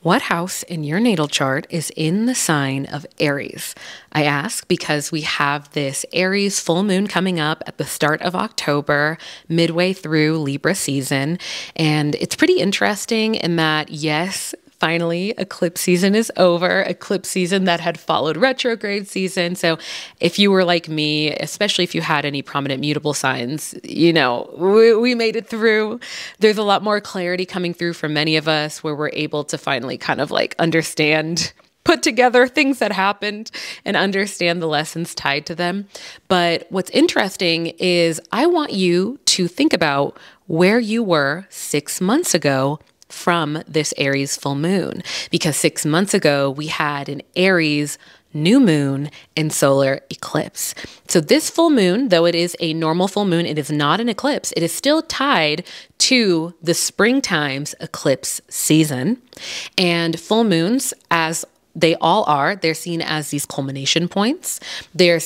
What house in your natal chart is in the sign of Aries? I ask because we have this Aries full moon coming up at the start of October, midway through Libra season. And it's pretty interesting in that, yes, finally, eclipse season is over, eclipse season that had followed retrograde season. So if you were like me, especially if you had any prominent mutable signs, you know, we made it through. There's a lot more clarity coming through for many of us where we're able to finally kind of like understand, put together things that happened and understand the lessons tied to them. But what's interesting is I want you to think about where you were 6 months ago from this Aries full moon, because 6 months ago we had an Aries new moon and solar eclipse. So this full moon, though it is a normal full moon, it is not an eclipse. It is still tied to the springtime's eclipse season. And full moons, as they all are, they're seen as these culmination points. They're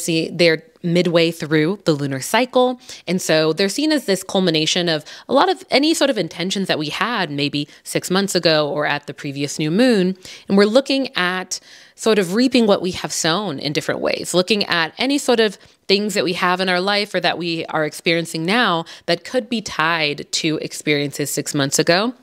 midway through the lunar cycle. And so they're seen as this culmination of a lot of any sort of intentions that we had maybe 6 months ago or at the previous new moon. And we're looking at sort of reaping what we have sown in different ways, looking at any sort of things that we have in our life or that we are experiencing now that could be tied to experiences 6 months ago.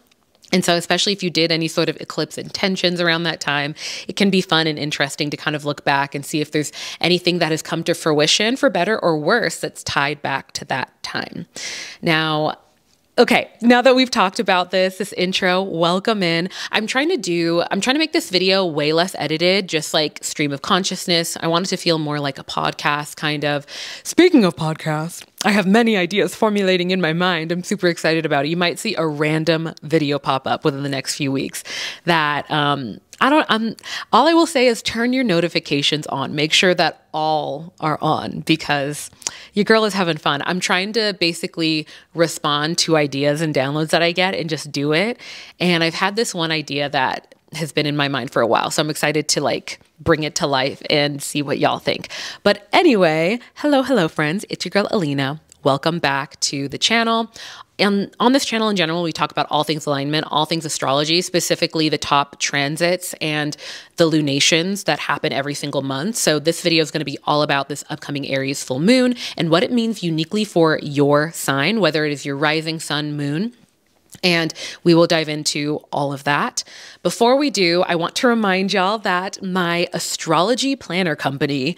And so especially if you did any sort of eclipse intentions around that time, it can be fun and interesting to kind of look back and see if there's anything that has come to fruition for better or worse that's tied back to that time. Now, okay, now that we've talked about this intro, welcome in. I'm trying to make this video way less edited, just like stream of consciousness. I want it to feel more like a podcast kind of. Speaking of podcasts, I have many ideas formulating in my mind. I'm super excited about it. You might see a random video pop up within the next few weeks that, all I will say is turn your notifications on. Make sure that all are on because your girl is having fun. I'm trying to basically respond to ideas and downloads that I get and just do it. And I've had this one idea that has been in my mind for a while. So I'm excited to like bring it to life and see what y'all think. But anyway, hello friends. It's your girl Alina. Welcome back to the channel. And on this channel in general, we talk about all things alignment, all things astrology, specifically the top transits and the lunations that happen every single month. So this video is going to be all about this upcoming Aries full moon and what it means uniquely for your sign, whether it is your rising sun, moon. And we will dive into all of that. Before we do, I want to remind y'all that my astrology planner company,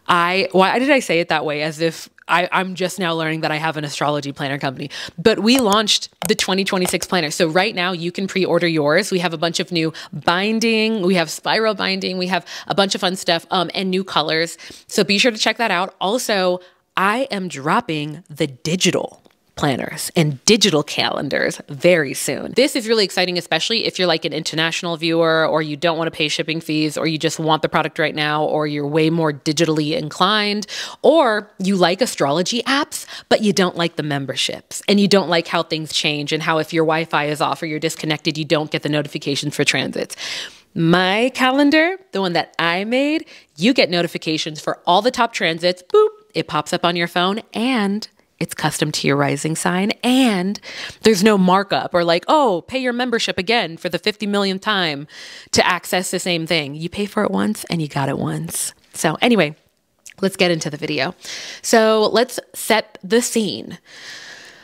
why did I say it that way? As if I'm just now learning that I have an astrology planner company, but we launched the 2026 planner. So right now you can pre-order yours. We have a bunch of new binding, we have spiral binding, we have a bunch of fun stuff, and new colors. So be sure to check that out. Also, I am dropping the digital planners and digital calendars very soon. This is really exciting, especially if you're like an international viewer or you don't want to pay shipping fees or you just want the product right now or you're way more digitally inclined or you like astrology apps, but you don't like the memberships and you don't like how things change and how if your Wi-Fi is off or you're disconnected, you don't get the notifications for transits. My calendar, the one that I made, you get notifications for all the top transits. Boop, it pops up on your phone and it's custom to your rising sign and there's no markup or like, oh, pay your membership again for the 50 millionth time to access the same thing. You pay for it once and you got it once. So anyway, let's get into the video. So let's set the scene.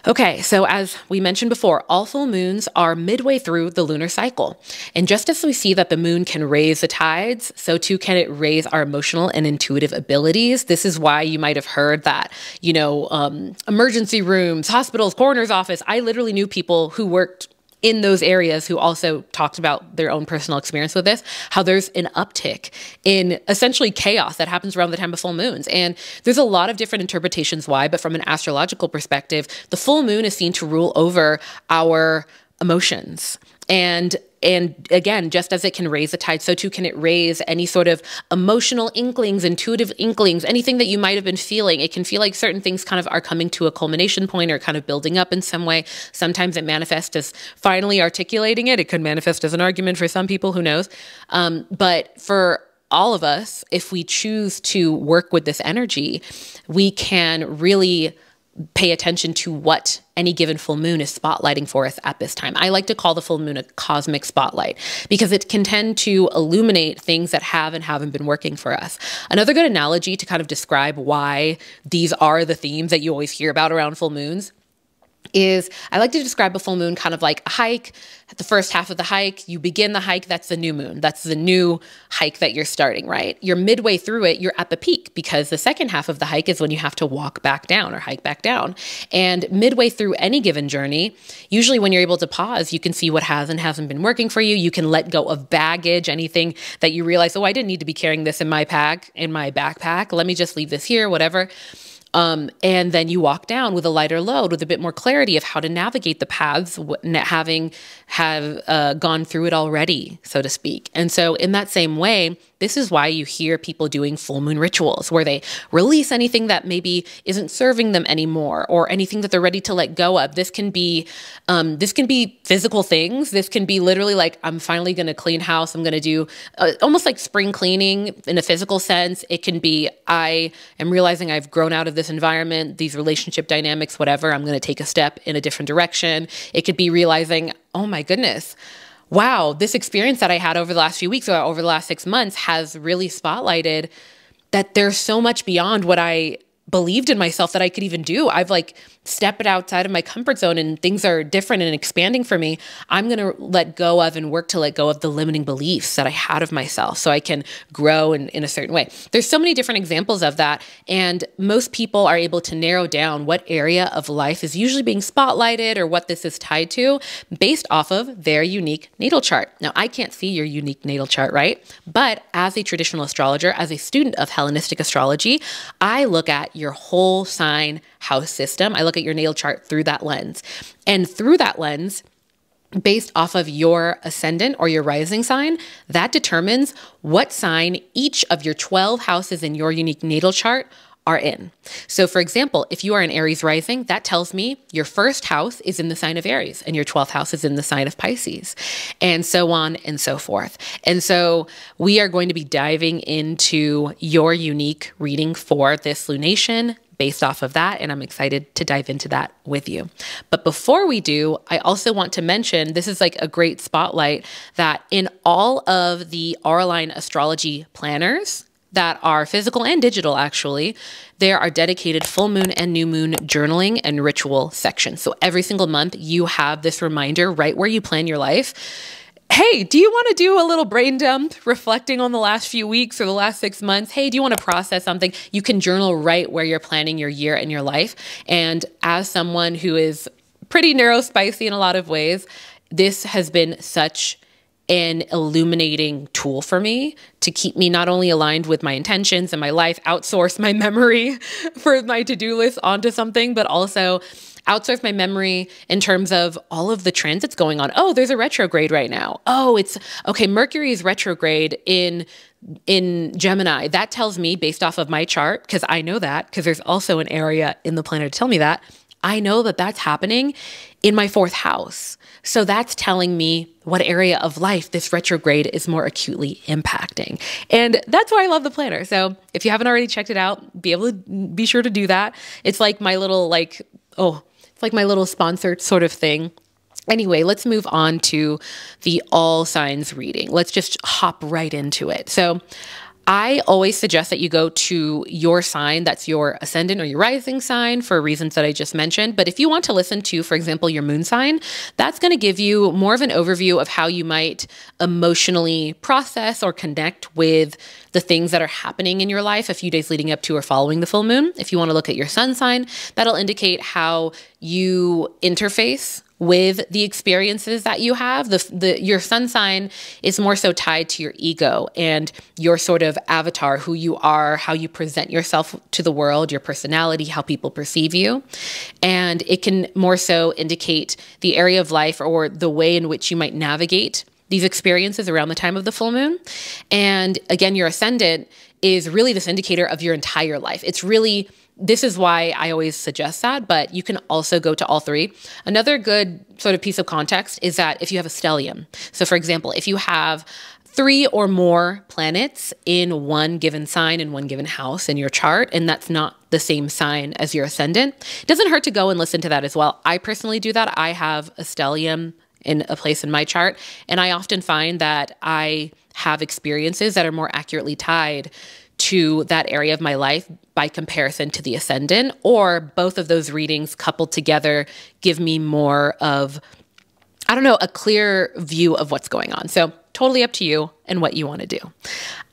Okay, so as we mentioned before, all full moons are midway through the lunar cycle. And just as we see that the moon can raise the tides, so too can it raise our emotional and intuitive abilities. This is why you might have heard that, you know, emergency rooms, hospitals, coroner's office. I literally knew people who worked in those areas who also talked about their own personal experience with this, how there's an uptick in essentially chaos that happens around the time of full moons. And there's a lot of different interpretations why, but from an astrological perspective, the full moon is seen to rule over our emotions. And again, just as it can raise the tide, so too can it raise any sort of emotional inklings, intuitive inklings, anything that you might have been feeling. It can feel like certain things kind of are coming to a culmination point or kind of building up in some way. Sometimes it manifests as finally articulating it. It could manifest as an argument for some people, who knows? But for all of us, if we choose to work with this energy, we can really pay attention to what any given full moon is spotlighting for us at this time. I like to call the full moon a cosmic spotlight because it can tend to illuminate things that have and haven't been working for us. Another good analogy to kind of describe why these are the themes that you always hear about around full moons is I like to describe a full moon kind of like a hike. At the first half of the hike, you begin the hike, that's the new moon. That's the new hike that you're starting, right? You're midway through it, you're at the peak because the second half of the hike is when you have to walk back down or hike back down. And midway through any given journey, usually when you're able to pause, you can see what has and hasn't been working for you. You can let go of baggage, anything that you realize, oh, I didn't need to be carrying this in my backpack. Let me just leave this here, whatever. And then you walk down with a lighter load, with a bit more clarity of how to navigate the paths, having gone through it already, so to speak. And so in that same way, this is why you hear people doing full moon rituals where they release anything that maybe isn't serving them anymore or anything that they're ready to let go of. This can be physical things. This can be literally like, I'm finally going to clean house. I'm going to do almost like spring cleaning in a physical sense. It can be, I am realizing I've grown out of this environment, these relationship dynamics, whatever. I'm going to take a step in a different direction. It could be realizing, oh my goodness, wow, this experience that I had over the last few weeks or over the last 6 months has really spotlighted that there's so much beyond what I believed in myself that I could even do. I've like stepped outside of my comfort zone and things are different and expanding for me. I'm going to let go of and work to let go of the limiting beliefs that I had of myself so I can grow in a certain way. There's so many different examples of that. And most people are able to narrow down what area of life is usually being spotlighted or what this is tied to based off of their unique natal chart. Now, I can't see your unique natal chart, right? But as a traditional astrologer, as a student of Hellenistic astrology, I look at your whole sign house system. I look at your natal chart through that lens. And through that lens, based off of your ascendant or your rising sign, that determines what sign each of your 12 houses in your unique natal chart are in. So for example, if you are an Aries rising, that tells me your first house is in the sign of Aries and your 12th house is in the sign of Pisces, and so on and so forth. And so we are going to be diving into your unique reading for this lunation based off of that, and I'm excited to dive into that with you. But before we do, I also want to mention, this is like a great spotlight, that in all of the Auraline astrology planners that are physical and digital, actually, there are dedicated full moon and new moon journaling and ritual sections. So every single month you have this reminder right where you plan your life. Hey, do you want to do a little brain dump reflecting on the last few weeks or the last 6 months? Hey, do you want to process something? You can journal right where you're planning your year and your life. And as someone who is pretty neurospicy in a lot of ways, this has been such an illuminating tool for me to keep me not only aligned with my intentions and my life, outsource my memory for my to-do list onto something, but also outsource my memory in terms of all of the transits going on. Oh, there's a retrograde right now. Oh, it's okay. Mercury is retrograde in Gemini. That tells me based off of my chart, because I know that, because there's also an area in the planner to tell me that. I know that that's happening in my 4th house. So that's telling me what area of life this retrograde is more acutely impacting. And that's why I love the planner. So if you haven't already checked it out, be sure to do that. It's like my little it's like my little sponsored sort of thing. Anyway, let's move on to the all signs reading. Let's just hop right into it. So I always suggest that you go to your sign, that's your ascendant or your rising sign, for reasons that I just mentioned. But if you want to listen to, for example, your moon sign, that's going to give you more of an overview of how you might emotionally process or connect with the things that are happening in your life a few days leading up to or following the full moon. If you want to look at your sun sign, that'll indicate how you interface with the experiences that you have. Your sun sign is more so tied to your ego and your sort of avatar, who you are, how you present yourself to the world, your personality, how people perceive you. And it can more so indicate the area of life or the way in which you might navigate these experiences around the time of the full moon. And again, your ascendant is really this indicator of your entire life. This is why I always suggest that, but you can also go to all three. Another good sort of piece of context is that if you have a stellium, so for example, if you have 3 or more planets in one given sign in one given house in your chart, and that's not the same sign as your ascendant. It doesn't hurt to go and listen to that as well. I personally do that. I have a stellium in a place in my chart, and I often find that I have experiences that are more accurately tied to that area of my life by comparison to the ascendant, or both of those readings coupled together give me more of, I don't know, a clear view of what's going on. So totally up to you and what you want to do.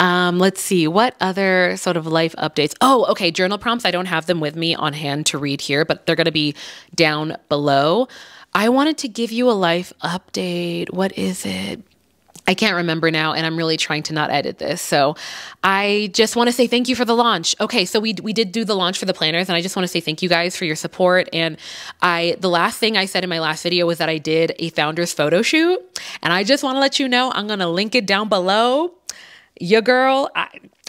Let's see, what other sort of life updates? Oh, okay, journal prompts. I don't have them with me on hand to read here, but they're going to be down below. I wanted to give you a life update. What is it? I can't remember now, and I'm really trying to not edit this. So I just want to say thank you for the launch. Okay, so we did do the launch for the planners, and I just want to say thank you guys for your support. And the last thing I said in my last video was that I did a founder's photo shoot, and I just want to let you know, I'm going to link it down below. Your girl,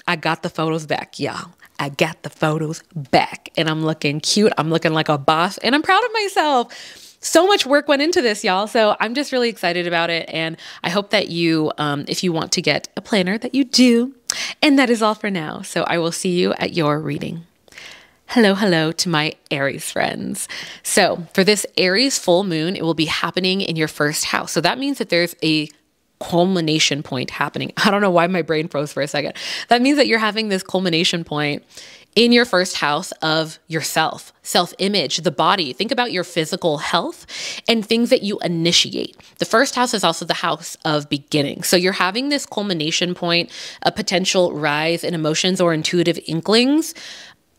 I got the photos back, y'all. I got the photos back, and I'm looking cute. I'm looking like a boss, and I'm proud of myself. So much work went into this, y'all. So I'm just really excited about it. And I hope that you, if you want to get a planner, that you do. And that is all for now. So I will see you at your reading. Hello, hello to my Aries friends. So for this Aries full moon, it will be happening in your first house. So that means that there's a culmination point happening. I don't know why my brain froze for a second. That means that you're having this culmination point in your first house of yourself, self-image, the body. Think about your physical health and things that you initiate. The first house is also the house of beginning. So you're having this culmination point, a potential rise in emotions or intuitive inklings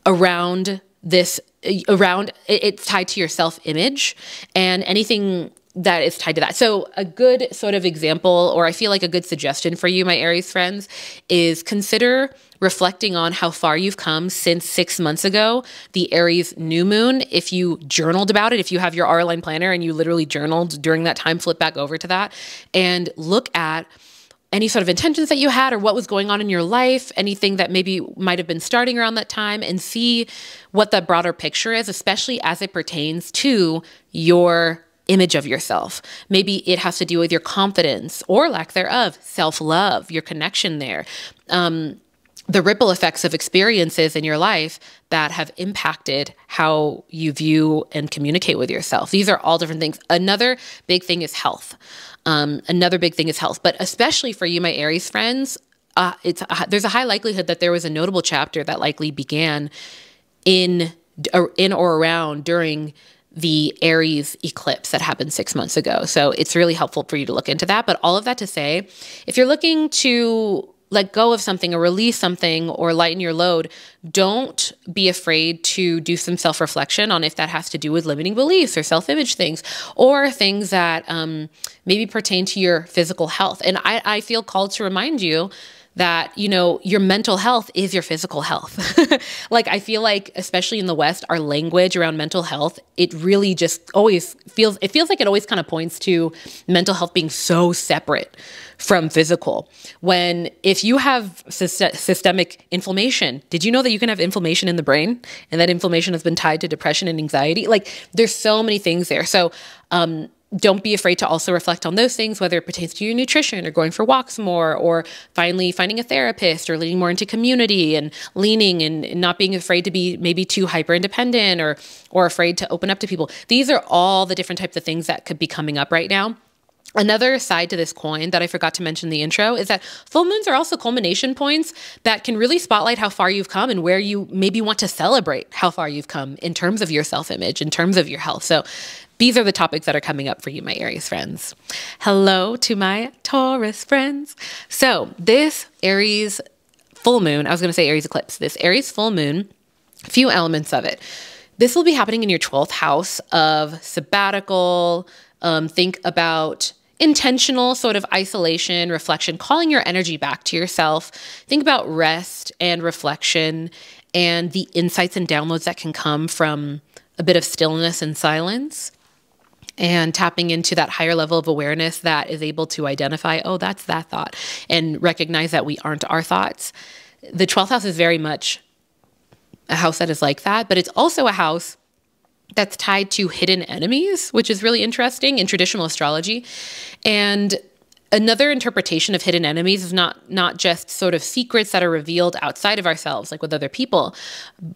around this, it's tied to your self-image and anything that is tied to that. So a good sort of example, or I feel like a good suggestion for you, my Aries friends, is consider reflecting on how far you've come since 6 months ago, the Aries new moon. If you journaled about it, if you have your R-Line planner and you literally journaled during that time, flip back over to that and look at any sort of intentions that you had or what was going on in your life, anything that maybe might have been starting around that time, and see what the broader picture is, especially as it pertains to your image of yourself. Maybe it has to do with your confidence or lack thereof, self-love, your connection there, the ripple effects of experiences in your life that have impacted how you view and communicate with yourself. These are all different things. Another big thing is health. But especially for you, my Aries friends, there's a high likelihood that there was a notable chapter that likely began in or around during the Aries eclipse that happened 6 months ago. So it's really helpful for you to look into that. But all of that to say, if you're looking to let go of something or release something or lighten your load, don't be afraid to do some self-reflection on if that has to do with limiting beliefs or self-image things or things that maybe pertain to your physical health. And I feel called to remind you that, you know, your mental health is your physical health. Like, I feel like, especially in the West, our language around mental health, it really just always feels like it always kind of points to mental health being so separate from physical. When if you have systemic inflammation, did you know that you can have inflammation in the brain and that inflammation has been tied to depression and anxiety? Like, there's so many things there. So, don't be afraid to also reflect on those things, whether it pertains to your nutrition or going for walks more, or finally finding a therapist or leaning more into community and leaning and not being afraid to be maybe too hyper independent or afraid to open up to people. These are all the different types of things that could be coming up right now. Another side to this coin that I forgot to mention in the intro is that full moons are also culmination points that can really spotlight how far you've come and where you maybe want to celebrate how far you've come in terms of your self-image, in terms of your health. So these are the topics that are coming up for you, my Aries friends. Hello to my Taurus friends. So this Aries full moon, I was going to say Aries eclipse, this Aries full moon, a few elements of it. This will be happening in your 12th house of sabbatical. Think about intentional sort of isolation, reflection, calling your energy back to yourself. Think about rest and reflection and the insights and downloads that can come from a bit of stillness and silence, and tapping into that higher level of awareness that is able to identify, oh, that's that thought, and recognize that we aren't our thoughts. The 12th house is very much a house that is like that, but it's also a house that's tied to hidden enemies, which is really interesting in traditional astrology. And Another interpretation of hidden enemies is not just sort of secrets that are revealed outside of ourselves, like with other people,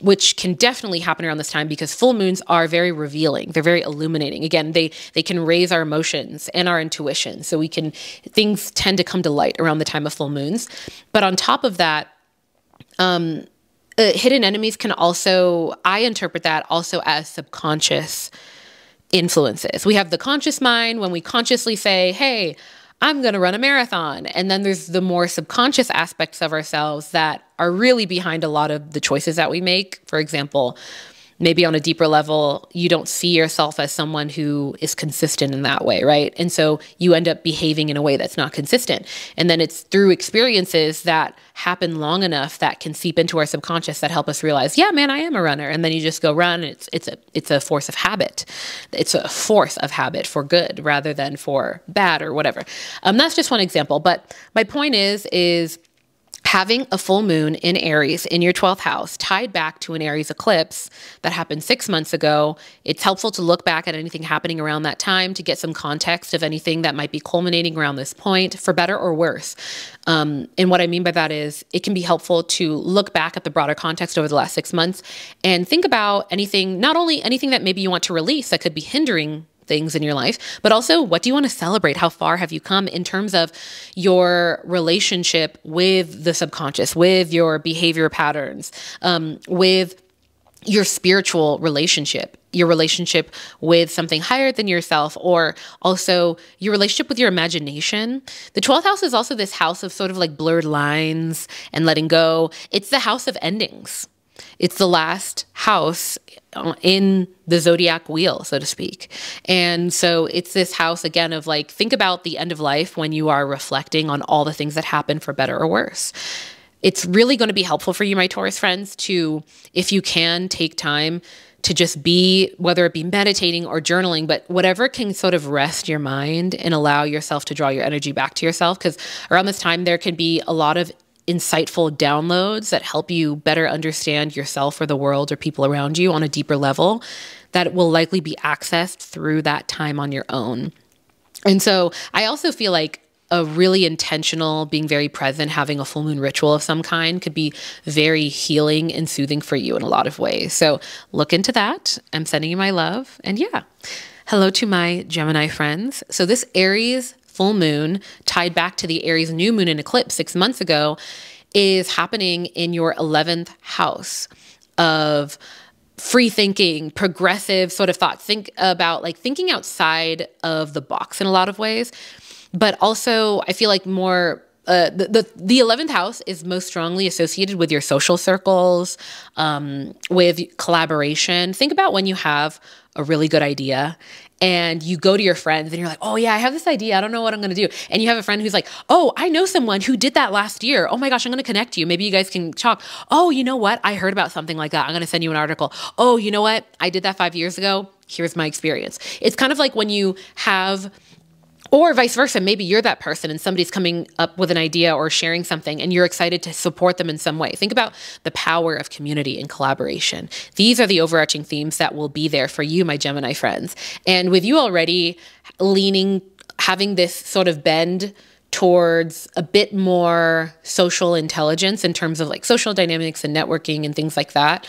which can definitely happen around this time because full moons are very revealing. They're very illuminating. Again, they can raise our emotions and our intuition. So things tend to come to light around the time of full moons. But on top of that, hidden enemies can also, I interpret that also as subconscious influences. We have the conscious mind when we consciously say, hey, I'm going to run a marathon. And then there's the more subconscious aspects of ourselves that are really behind a lot of the choices that we make. For example, maybe on a deeper level, you don't see yourself as someone who is consistent in that way, right? And so you end up behaving in a way that's not consistent. And then it's through experiences that happen long enough that can seep into our subconscious that help us realize, yeah, man, I am a runner. And then you just go run. And it's a force of habit. It's a force of habit for good rather than for bad or whatever. That's just one example. But my point is having a full moon in Aries in your 12th house tied back to an Aries eclipse that happened 6 months ago, it's helpful to look back at anything happening around that time to get some context of anything that might be culminating around this point, for better or worse. And what I mean by that is it can be helpful to look back at the broader context over the last 6 months and think about anything, not only anything that maybe you want to release that could be hindering things in your life, but also what do you want to celebrate? How far have you come in terms of your relationship with the subconscious, with your behavior patterns, with your spiritual relationship, your relationship with something higher than yourself, or also your relationship with your imagination. The 12th house is also this house of sort of like blurred lines and letting go. It's the house of endings. It's the last house in the zodiac wheel, so to speak. And so it's this house, again, of like, think about the end of life when you are reflecting on all the things that happen for better or worse. It's really going to be helpful for you, my Taurus friends, to, if you can, take time to just be, whether it be meditating or journaling, but whatever can sort of rest your mind and allow yourself to draw your energy back to yourself. Because around this time, there can be a lot of insightful downloads that help you better understand yourself or the world or people around you on a deeper level that will likely be accessed through that time on your own. And so I also feel like a really intentional, being very present, having a full moon ritual of some kind could be very healing and soothing for you in a lot of ways. So look into that. I'm sending you my love. And yeah, hello to my Gemini friends. So this Aries full moon tied back to the Aries new moon and eclipse 6 months ago is happening in your 11th house of free thinking, progressive sort of thoughts. Think about like thinking outside of the box in a lot of ways, but also I feel like more the 11th house is most strongly associated with your social circles, with collaboration. Think about when you have a really good idea and you go to your friends and you're like, oh yeah, I have this idea. I don't know what I'm going to do. And you have a friend who's like, oh, I know someone who did that last year. Oh my gosh, I'm going to connect you. Maybe you guys can talk. Oh, you know what? I heard about something like that. I'm going to send you an article. Oh, you know what? I did that 5 years ago. Here's my experience. It's kind of like when you have, or vice versa, maybe you're that person and somebody's coming up with an idea or sharing something and you're excited to support them in some way. Think about the power of community and collaboration. These are the overarching themes that will be there for you, my Gemini friends. And with you already having this sort of bend towards a bit more social intelligence in terms of like social dynamics and networking and things like that,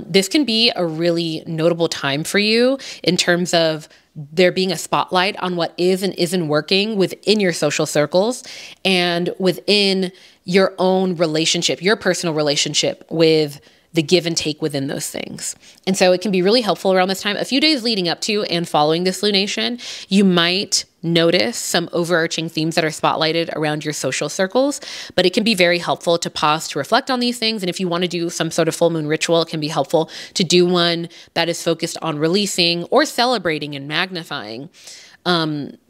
this can be a really notable time for you in terms of there being a spotlight on what is and isn't working within your social circles and within your own relationship, your personal relationship with the give and take within those things. And so it can be really helpful around this time. A few days leading up to and following this lunation, you might notice some overarching themes that are spotlighted around your social circles, but it can be very helpful to pause to reflect on these things. And if you want to do some sort of full moon ritual, it can be helpful to do one that is focused on releasing or celebrating and magnifying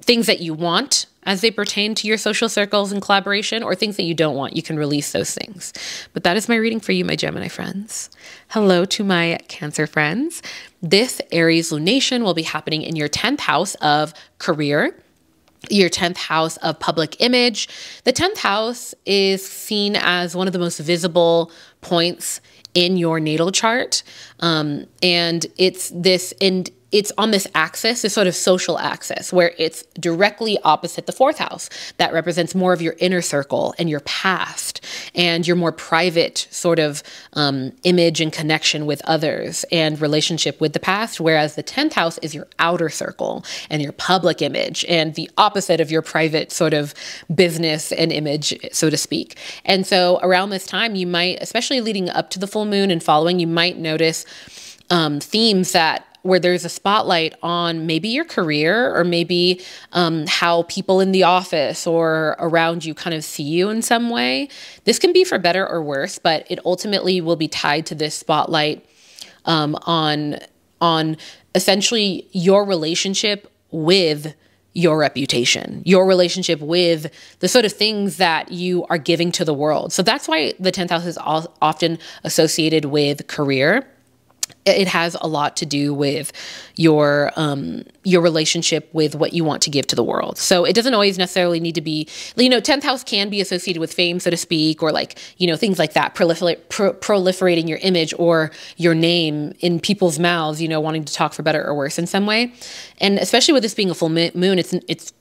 things that you want as they pertain to your social circles and collaboration, or things that you don't want. You can release those things. But that is my reading for you, my Gemini friends. Hello to my Cancer friends. This Aries lunation will be happening in your 10th house of career, your 10th house of public image. The 10th house is seen as one of the most visible points in your natal chart. And it's this, and it's on this axis, this sort of social axis, where it's directly opposite the fourth house. That represents more of your inner circle and your past and your more private sort of image and connection with others and relationship with the past. Whereas the 10th house is your outer circle and your public image and the opposite of your private sort of business and image, so to speak. And so around this time, you might, especially leading up to the full moon and following, you might notice themes that where there's a spotlight on maybe your career or maybe how people in the office or around you kind of see you in some way. This can be for better or worse, but it ultimately will be tied to this spotlight on essentially your relationship with your reputation, your relationship with the sort of things that you are giving to the world. So that's why the 10th house is often associated with career. It has a lot to do with your relationship with what you want to give to the world. So it doesn't always necessarily need to be, 10th house can be associated with fame, so to speak, or like, things like that, proliferating your image or your name in people's mouths, wanting to talk for better or worse in some way. And especially with this being a full moon,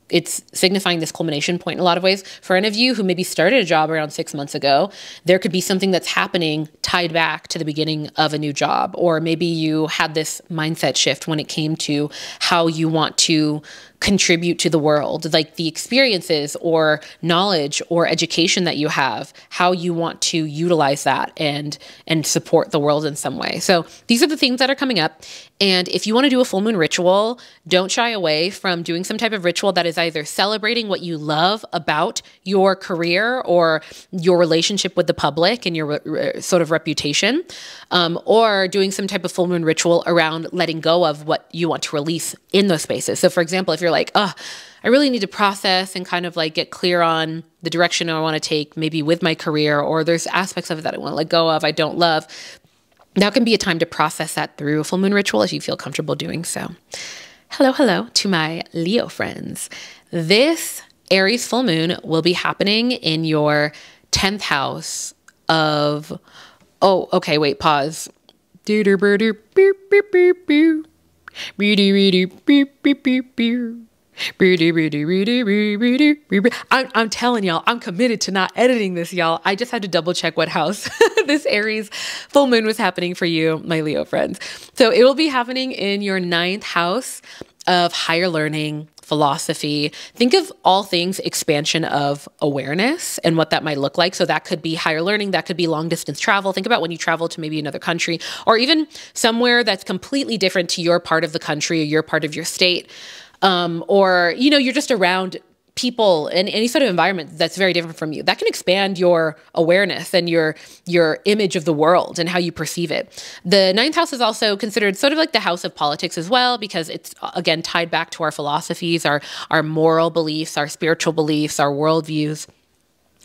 it's signifying this culmination point in a lot of ways. For any of you who maybe started a job around 6 months ago, there could be something that's happening tied back to the beginning of a new job. Or maybe you had this mindset shift when it came to how you want to contribute to the world, like the experiences or knowledge or education that you have, how you want to utilize that and support the world in some way. So these are the themes that are coming up. And if you want to do a full moon ritual, don't shy away from doing some type of ritual that is either celebrating what you love about your career or your relationship with the public and your sort of reputation, or doing some type of full moon ritual around letting go of what you want to release in those spaces. So for example, if you're like, oh, I really need to process and kind of like get clear on the direction I want to take, maybe with my career, or there's aspects of it that I want to let go of, I don't love. That can be a time to process that through a full moon ritual if you feel comfortable doing so. Hello to my Leo friends. This Aries full moon will be happening in your 10th house of, oh, okay, wait, pause. I'm telling y'all, I'm committed to not editing this, y'all. I just had to double check what house this Aries full moon was happening for you, my Leo friends. So it will be happening in your 9th house of higher learning, philosophy. Think of all things expansion of awareness and what that might look like. So that could be higher learning. That could be long distance travel. Think about when you travel to maybe another country or even somewhere that's completely different to your part of the country or your part of your state. Or, you're just around people in any sort of environment that's very different from you. That can expand your awareness and your image of the world and how you perceive it. The 9th house is also considered sort of like the house of politics as well, because it's, again, tied back to our philosophies, our moral beliefs, our spiritual beliefs, our worldviews.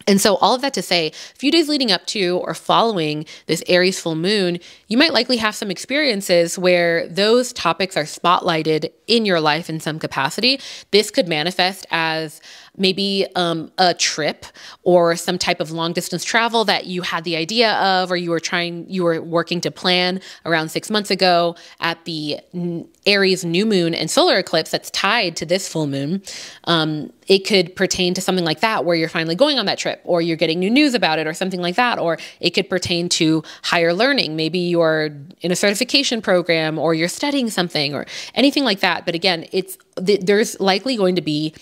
And so all of that to say, a few days leading up to or following this Aries full moon, you might likely have some experiences where those topics are spotlighted in your life in some capacity. This could manifest as maybe a trip or some type of long distance travel that you had the idea of, or you were working to plan around 6 months ago at the Aries new moon and solar eclipse that's tied to this full moon. It could pertain to something like that, where you're finally going on that trip, or you're getting new news about it, or something like that. Or it could pertain to higher learning. Maybe you're in a certification program, or you're studying something, or anything like that. But again, there's likely going to be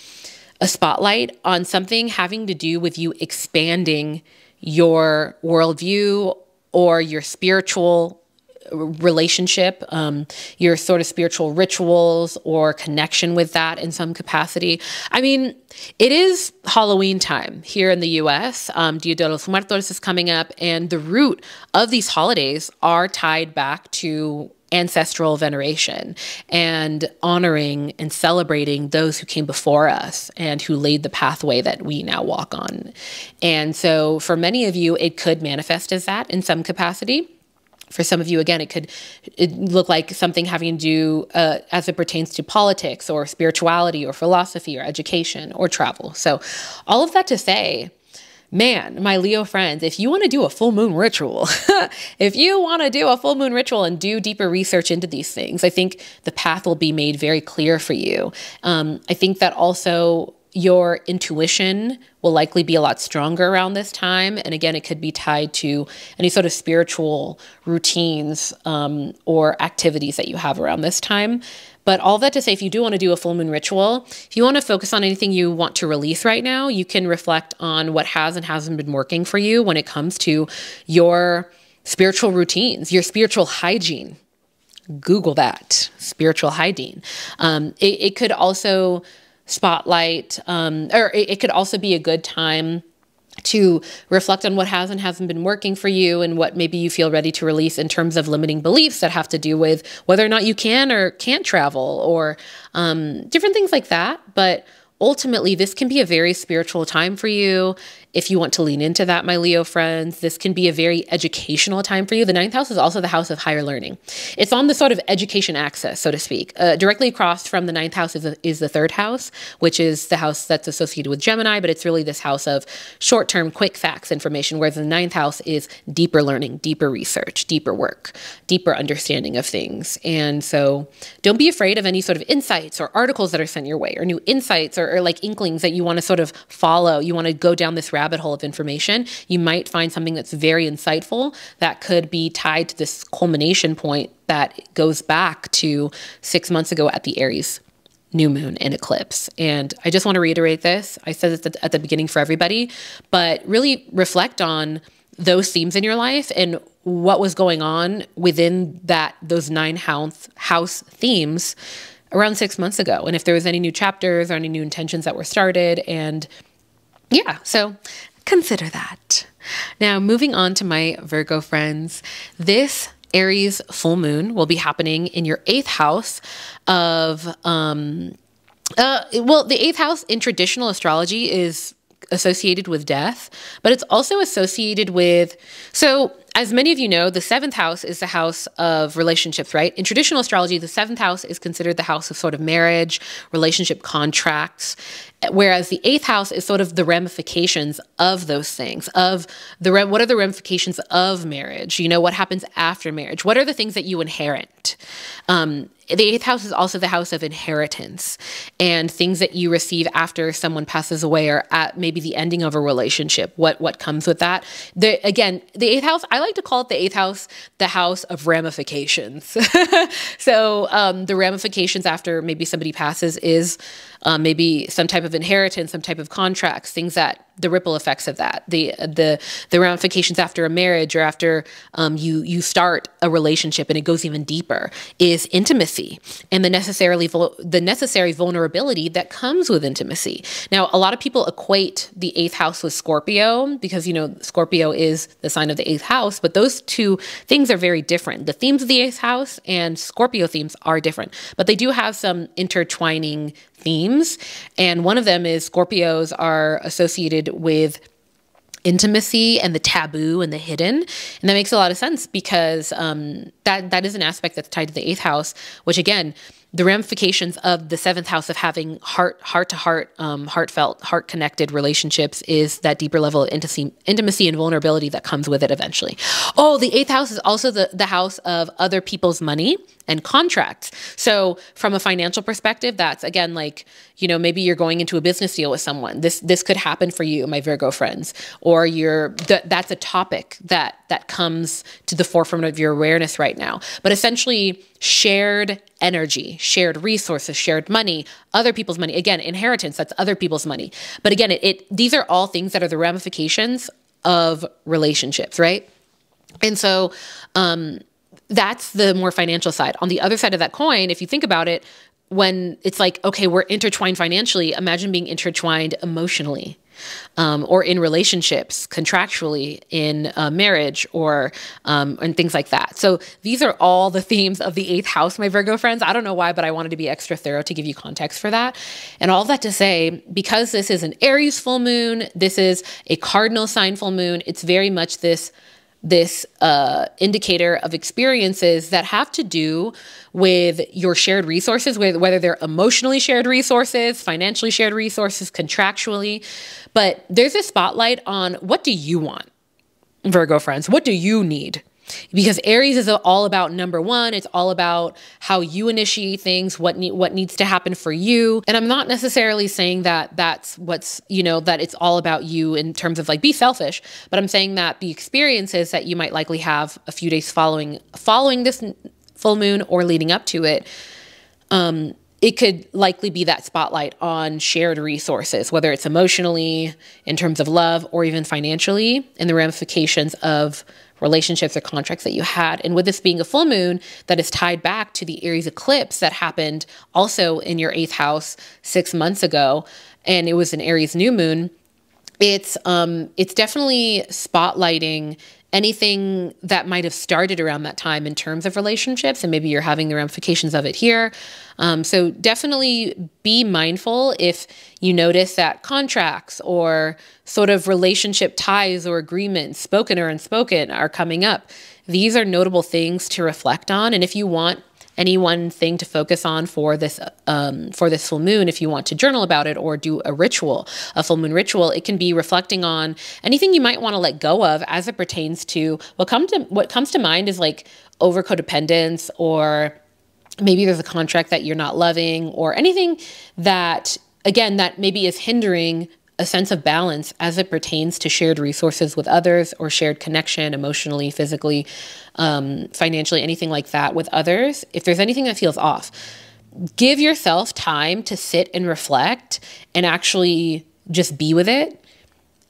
a spotlight on something having to do with you expanding your worldview or your spiritual relationship, your sort of spiritual rituals or connection with that in some capacity. I mean, it is Halloween time here in the US. Dia de los Muertos is coming up, and the root of these holidays are tied back to ancestral veneration and honoring and celebrating those who came before us and who laid the pathway that we now walk on. And so for many of you, it could manifest as that in some capacity. For some of you, again, it could look like something having to do as it pertains to politics or spirituality or philosophy or education or travel. So all of that to say, Man, my Leo friends, if you want to do a full moon ritual, if you want to do a full moon ritual and do deeper research into these things, I think the path will be made very clear for you. I think that also your intuition will likely be a lot stronger around this time. And again, it could be tied to any sort of spiritual routines or activities that you have around this time. But all that to say, if you do want to do a full moon ritual, if you want to focus on anything you want to release right now, you can reflect on what has and hasn't been working for you when it comes to your spiritual routines, your spiritual hygiene. Google that, spiritual hygiene. It could also spotlight, or it could also be a good time to reflect on what has and hasn't been working for you and what maybe you feel ready to release in terms of limiting beliefs that have to do with whether or not you can or can't travel or different things like that. But ultimately, this can be a very spiritual time for you. If you want to lean into that, my Leo friends, this can be a very educational time for you. The ninth house is also the house of higher learning. It's on the sort of education axis, so to speak. Directly across from the ninth house is the third house, which is the house that's associated with Gemini, but it's really this house of short-term, quick facts information, whereas the ninth house is deeper learning, deeper research, deeper work, deeper understanding of things. And so don't be afraid of any sort of insights or articles that are sent your way or new insights or like inklings that you want to sort of follow. You want to go down this rabbit hole of information. You might find something that's very insightful that could be tied to this culmination point that goes back to 6 months ago at the Aries new moon and eclipse. And I just want to reiterate this. I said this at the beginning for everybody, but really reflect on those themes in your life and what was going on within those 9 house themes around 6 months ago. And if there was any new chapters or any new intentions that were started. And yeah, so consider that. Now, moving on to my Virgo friends, this Aries full moon will be happening in your 8th house of, well, the 8th house in traditional astrology is associated with death, but it's also associated with, so as many of you know, the 7th house is the house of relationships, right? In traditional astrology, the 7th house is considered the house of sort of marriage, relationship contracts, whereas the 8th house is sort of the ramifications of those things, of what are the ramifications of marriage? You know, what happens after marriage? What are the things that you inherit? The 8th house is also the house of inheritance and things that you receive after someone passes away or at maybe the ending of a relationship. What comes with that? Again, the 8th house, I like to call it the 8th house, the house of ramifications. So the ramifications after maybe somebody passes is maybe some type of inheritance, some type of contracts, things that the ripple effects of that, the ramifications after a marriage or after you start a relationship and it goes even deeper is intimacy and the necessary vulnerability that comes with intimacy. Now, a lot of people equate the 8th house with Scorpio because, you know, Scorpio is the sign of the 8th house, but those two things are very different. The themes of the 8th house and Scorpio themes are different, but they do have some intertwining themes. And one of them is Scorpios are associated with intimacy and the taboo and the hidden. And that makes a lot of sense because that is an aspect that's tied to the 8th house, which again, the ramifications of the 7th house of having heart-to-heart, heartfelt, heart-connected relationships is that deeper level of intimacy and vulnerability that comes with it eventually. Oh, the 8th house is also the house of other people's money and contracts. So from a financial perspective, that's again, like, you know, maybe you're going into a business deal with someone. This could happen for you, my Virgo friends, or that's a topic that comes to the forefront of your awareness right now. But essentially shared energy, shared resources, shared money, other people's money. Again, inheritance, that's other people's money. But again, these are all things that are the ramifications of relationships, right? And so, that's the more financial side. On the other side of that coin, if you think about it, when it's like, okay, we're intertwined financially, imagine being intertwined emotionally, or in relationships, contractually, in marriage, or and things like that. So these are all the themes of the 8th house, my Virgo friends. I don't know why, but I wanted to be extra thorough to give you context for that. And all that to say, because this is an Aries full moon, this is a cardinal sign full moon, it's very much this indicator of experiences that have to do with your shared resources, whether they're emotionally shared resources, financially shared resources, contractually. But there's a spotlight on, what do you want, Virgo friends? What do you need? Because Aries is all about number one. It's all about how you initiate things, what needs to happen for you. And I'm not necessarily saying that that's what's, that it's all about you in terms of like, be selfish, but I'm saying that the experiences that you might likely have a few days following this full moon or leading up to it, it could likely be that spotlight on shared resources, whether it's emotionally, in terms of love, or even financially, and the ramifications of relationships or contracts that you had. And with this being a full moon that is tied back to the Aries eclipse that happened also in your 8th house 6 months ago, and it was an Aries new moon, it's definitely spotlighting anything that might have started around that time in terms of relationships, and maybe you're having the ramifications of it here. So definitely be mindful if you notice that contracts or sort of relationship ties or agreements, spoken or unspoken, are coming up. These are notable things to reflect on. And if you want any one thing to focus on for this full moon, if you want to journal about it or do a ritual, a full moon ritual, it can be reflecting on anything you might want to let go of as it pertains to what comes to mind is like over codependence, or maybe there's a contract that you're not loving, or anything that, again, that maybe is hindering a sense of balance as it pertains to shared resources with others, or shared connection emotionally, physically, financially, anything like that with others. If there's anything that feels off, give yourself time to sit and reflect and actually just be with it,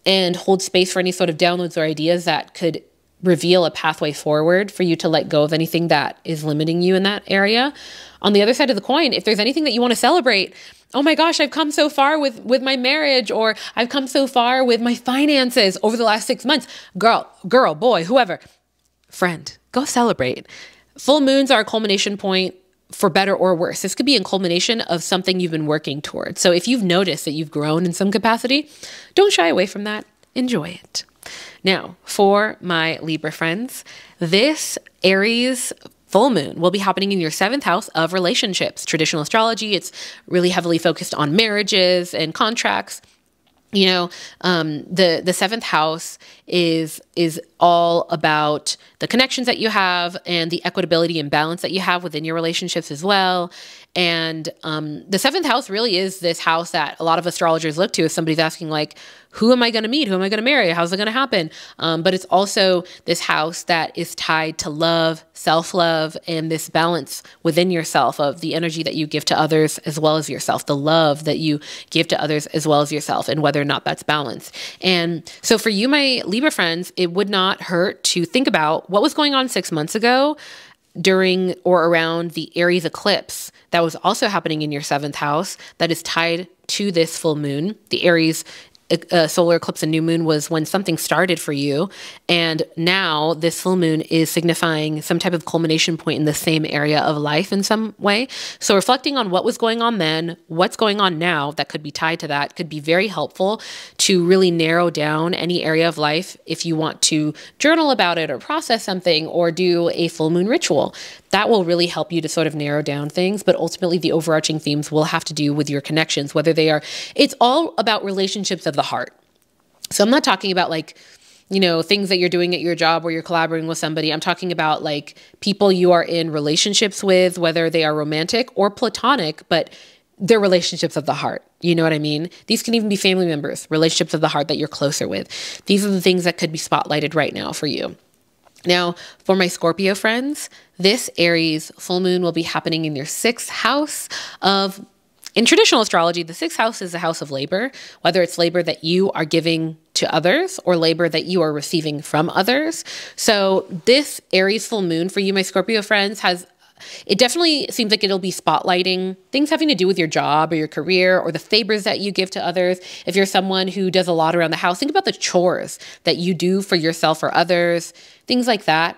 and hold space for any sort of downloads or ideas that could reveal a pathway forward for you to let go of anything that is limiting you in that area. On the other side of the coin, if there's anything that you want to celebrate, oh my gosh, I've come so far with my marriage, or I've come so far with my finances over the last 6 months. Girl, boy, whoever, friend, go celebrate. Full moons are a culmination point, for better or worse. This could be a culmination of something you've been working towards. So if you've noticed that you've grown in some capacity, don't shy away from that. Enjoy it. Now, for my Libra friends, this Aries full moon will be happening in your 7th house of relationships. Traditional astrology, it's really heavily focused on marriages and contracts. The 7th house is all about the connections that you have and the equitability and balance that you have within your relationships as well. And the 7th house really is this house that a lot of astrologers look to if somebody's asking, like, who am I going to meet? Who am I going to marry? How's it going to happen? But it's also this house that is tied to love, self-love, and this balance within yourself of the energy that you give to others as well as yourself, the love that you give to others as well as yourself, and whether or not that's balanced. And so for you, my Libra friends, it would not hurt to think about what was going on 6 months ago during or around the Aries eclipse that was also happening in your 7th house that is tied to this full moon. The Aries solar eclipse and new moon was when something started for you, and now this full moon is signifying some type of culmination point in the same area of life in some way. So reflecting on what was going on then, what's going on now that could be tied to that could be very helpful to really narrow down any area of life if you want to journal about it or process something or do a full moon ritual. That will really help you to sort of narrow down things, but ultimately the overarching themes will have to do with your connections, whether they are, it's all about relationships of the heart. So I'm not talking about like, things that you're doing at your job where you're collaborating with somebody. I'm talking about like people you are in relationships with, whether they are romantic or platonic, but they're relationships of the heart. You know what I mean? These can even be family members, relationships of the heart that you're closer with. These are the things that could be spotlighted right now for you. Now, for my Scorpio friends, this Aries full moon will be happening in your 6th house of, in traditional astrology, the 6th house is a house of labor, whether it's labor that you are giving to others or labor that you are receiving from others. So this Aries full moon for you, my Scorpio friends, it definitely seems like it'll be spotlighting things having to do with your job or your career or the favors that you give to others. If you're someone who does a lot around the house, think about the chores that you do for yourself or others, things like that.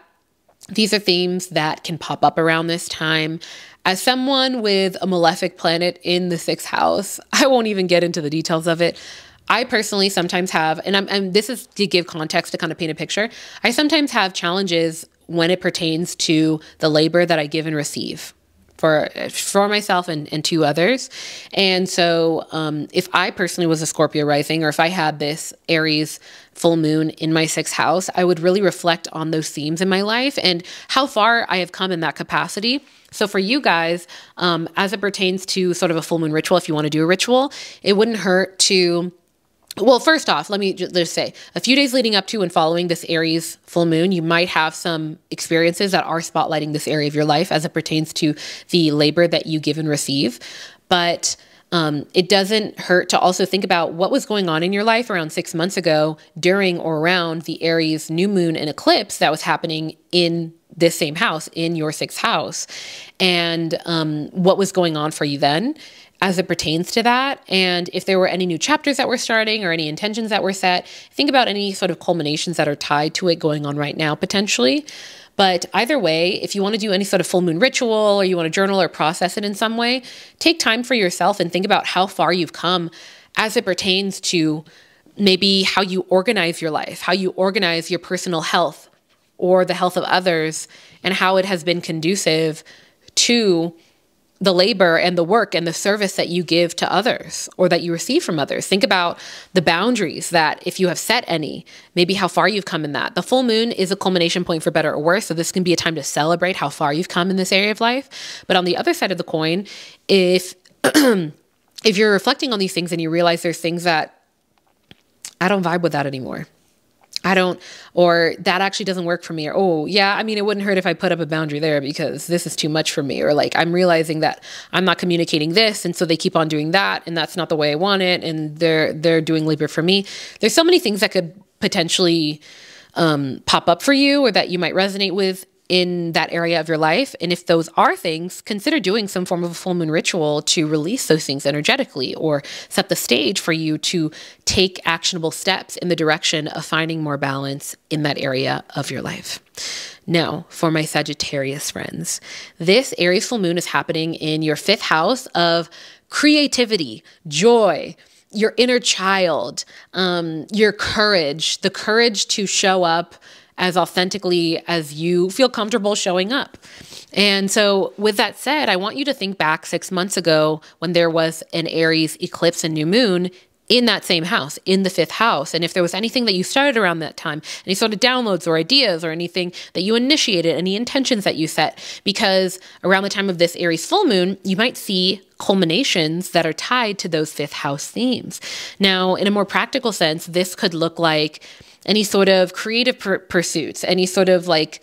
These are themes that can pop up around this time. As someone with a malefic planet in the 6th house, I won't even get into the details of it. I personally sometimes have, and this is to give context to kind of paint a picture. I sometimes have challenges when it pertains to the labor that I give and receive for myself and to others. And so if I personally was a Scorpio rising, or if I had this Aries full moon in my 6th house, I would really reflect on those themes in my life and how far I have come in that capacity. So for you guys, as it pertains to sort of a full moon ritual, if you want to do a ritual, it wouldn't hurt to, well, first off, let me just say, a few days leading up to and following this Aries full moon, you might have some experiences that are spotlighting this area of your life as it pertains to the labor that you give and receive. But it doesn't hurt to also think about what was going on in your life around 6 months ago during or around the Aries new moon and eclipse that was happening in this same house, in your 6th house, and what was going on for you then as it pertains to that. And if there were any new chapters that were starting or any intentions that were set, think about any sort of culminations that are tied to it going on right now, potentially. But either way, if you want to do any sort of full moon ritual, or you want to journal or process it in some way, take time for yourself and think about how far you've come as it pertains to maybe how you organize your life, how you organize your personal health or the health of others, and how it has been conducive to the labor and the work and the service that you give to others or that you receive from others. Think about the boundaries that, if you have set any, maybe how far you've come in that. The full moon is a culmination point for better or worse. So this can be a time to celebrate how far you've come in this area of life. But on the other side of the coin, if you're reflecting on these things and you realize there's things that I don't vibe with that anymore, or that actually doesn't work for me, or, oh yeah, I mean, it wouldn't hurt if I put up a boundary there because this is too much for me, or like, I'm realizing that I'm not communicating this, and so they keep on doing that, and that's not the way I want it, and they're doing labor for me. There's so many things that could potentially pop up for you, or that you might resonate with in that area of your life. And if those are things, consider doing some form of a full moon ritual to release those things energetically, or set the stage for you to take actionable steps in the direction of finding more balance in that area of your life. Now, for my Sagittarius friends, this Aries full moon is happening in your 5th house of creativity, joy, your inner child, your courage, the courage to show up as authentically as you feel comfortable showing up. And so with that said, I want you to think back 6 months ago when there was an Aries eclipse and new moon in that same house, in the 5th house. And if there was anything that you started around that time, any sort of downloads or ideas or anything that you initiated, any intentions that you set, because around the time of this Aries full moon, you might see culminations that are tied to those 5th house themes. Now, in a more practical sense, this could look like any sort of creative pursuits, any sort of like,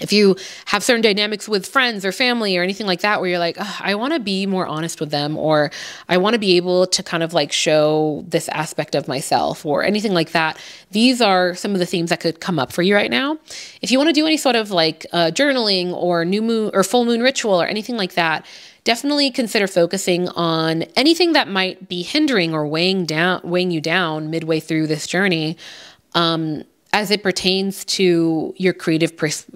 if you have certain dynamics with friends or family or anything like that, where you're like, oh, I want to be more honest with them, or I want to be able to kind of like show this aspect of myself, or anything like that. These are some of the themes that could come up for you right now. If you want to do any sort of like journaling or new moon or full moon ritual or anything like that, definitely consider focusing on anything that might be hindering or weighing you down midway through this journey, as it pertains to your creative pursuits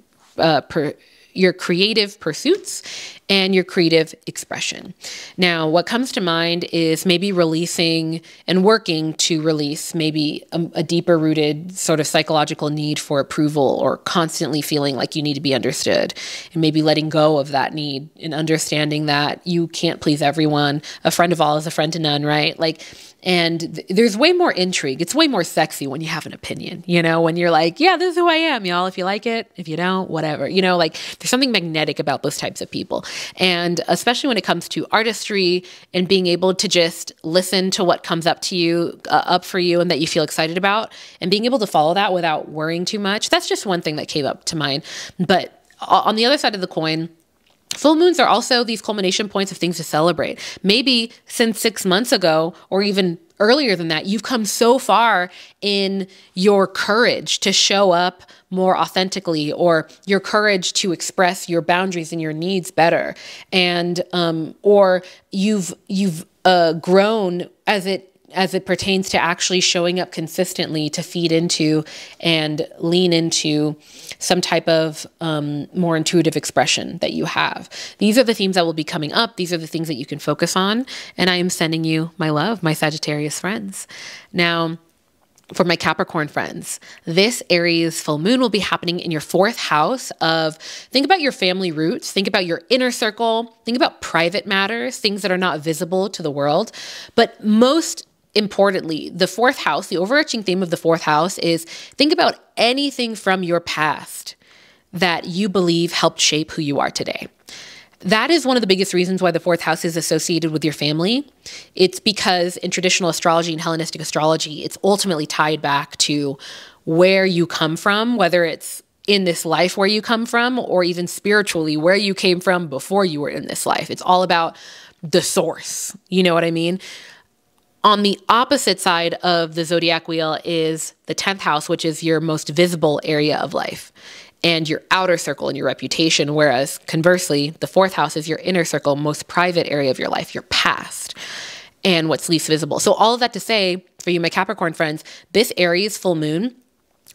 and your creative expression. Now, what comes to mind is maybe releasing and working to release maybe a deeper rooted sort of psychological need for approval, or constantly feeling like you need to be understood, and maybe letting go of that need and understanding that you can't please everyone. A friend of all is a friend to none, right? Like, and there's way more intrigue. It's way more sexy when you have an opinion, you know, when you're like, yeah, this is who I am, y'all. If you like it, if you don't, whatever, you know, like there's something magnetic about those types of people. And especially when it comes to artistry and being able to just listen to what comes up to you, up for you, and that you feel excited about, and being able to follow that without worrying too much. That's just one thing that came up to mind. But on the other side of the coin, full moons are also these culmination points of things to celebrate. Maybe since 6 months ago, or even earlier than that, you've come so far in your courage to show up more authentically, or your courage to express your boundaries and your needs better. And, or you've grown as it pertains to actually showing up consistently to feed into and lean into some type of more intuitive expression that you have. These are the themes that will be coming up. These are the things that you can focus on. And I am sending you my love, my Sagittarius friends. Now, for my Capricorn friends, this Aries full moon will be happening in your 4th house of, think about your family roots, think about your inner circle, think about private matters, things that are not visible to the world. But most importantly, the 4th house, the overarching theme of the 4th house is think about anything from your past that you believe helped shape who you are today. That is one of the biggest reasons why the 4th house is associated with your family. It's because in traditional astrology and Hellenistic astrology, it's ultimately tied back to where you come from, whether it's in this life where you come from, or even spiritually where you came from before you were in this life. It's all about the source. You know what I mean? On the opposite side of the zodiac wheel is the 10th house, which is your most visible area of life, and your outer circle and your reputation. Whereas conversely, the 4th house is your inner circle, most private area of your life, your past, and what's least visible. So all of that to say, for you, my Capricorn friends, this Aries full moon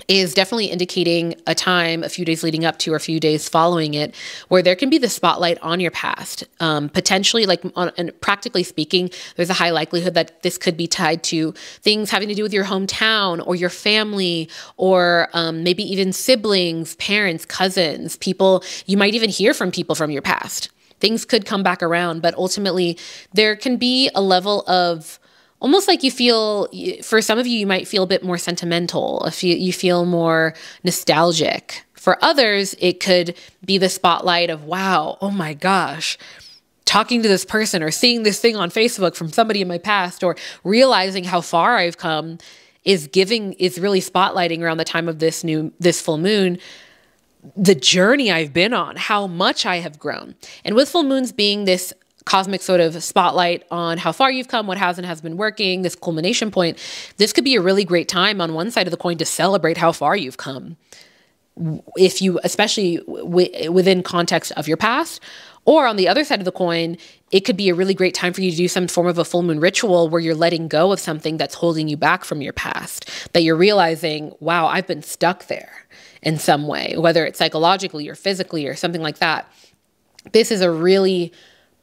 is definitely indicating a time, a few days leading up to or a few days following it, where there can be the spotlight on your past. Potentially, and practically speaking, there's a high likelihood that this could be tied to things having to do with your hometown or your family, or maybe even siblings, parents, cousins, people. You might even hear from people from your past. Things could come back around, but ultimately there can be a level of almost like you feel, for some of you, you might feel a bit more sentimental, if you feel more nostalgic. For others, it could be the spotlight of, wow, oh my gosh, talking to this person or seeing this thing on Facebook from somebody in my past, or realizing how far I've come is really spotlighting around the time of this full moon, the journey I've been on, how much I have grown. And with full moons being this cosmic sort of spotlight on how far you've come, what has and has been working, this culmination point, this could be a really great time on one side of the coin to celebrate how far you've come. If you, especially within context of your past, or on the other side of the coin, it could be a really great time for you to do some form of a full moon ritual where you're letting go of something that's holding you back from your past, that you're realizing, wow, I've been stuck there in some way, whether it's psychologically or physically or something like that. This is a really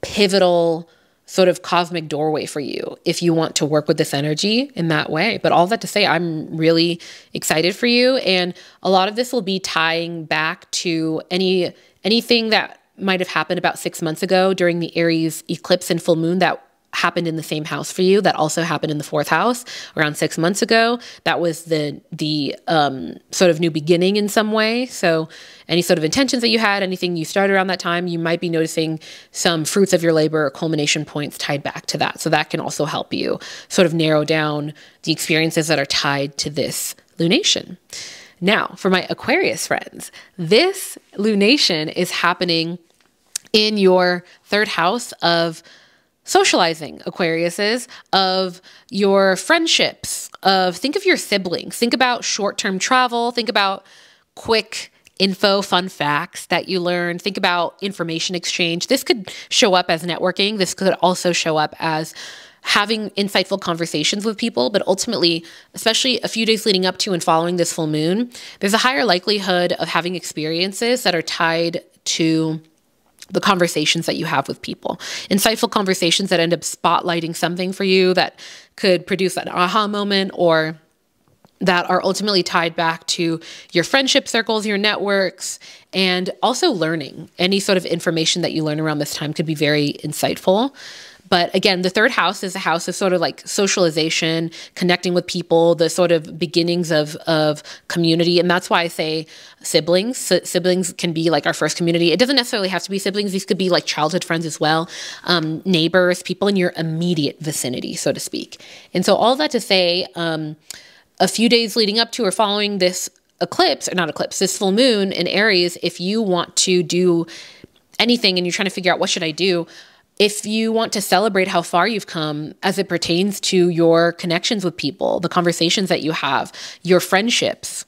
pivotal sort of cosmic doorway for you if you want to work with this energy in that way. But all that to say, I'm really excited for you. And a lot of this will be tying back to anything that might have happened about 6 months ago during the Aries eclipse and full moon that happened in the same house for you, that also happened in the 4th house around 6 months ago. That was the sort of new beginning in some way. So any sort of intentions that you had, anything you started around that time, you might be noticing some fruits of your labor or culmination points tied back to that. So that can also help you sort of narrow down the experiences that are tied to this lunation. Now, for my Aquarius friends, this lunation is happening in your 3rd house of socializing, Aquariuses, of your friendships, think of your siblings, think about short-term travel, think about quick info, fun facts that you learn, think about information exchange. This could show up as networking. This could also show up as having insightful conversations with people, but ultimately, especially a few days leading up to and following this full moon, there's a higher likelihood of having experiences that are tied to the conversations that you have with people. Insightful conversations that end up spotlighting something for you that could produce an aha moment, or that are ultimately tied back to your friendship circles, your networks, and also learning. Any sort of information that you learn around this time could be very insightful. But again, the 3rd house is a house of sort of like socialization, connecting with people, the sort of beginnings of community. And that's why I say siblings. Siblings can be like our first community. It doesn't necessarily have to be siblings. These could be like childhood friends as well, neighbors, people in your immediate vicinity, so to speak. And so all that to say, a few days leading up to or following this eclipse, or not eclipse, this full moon in Aries, if you want to do anything and you're trying to figure out what should I do, if you want to celebrate how far you've come as it pertains to your connections with people, the conversations that you have, your friendships,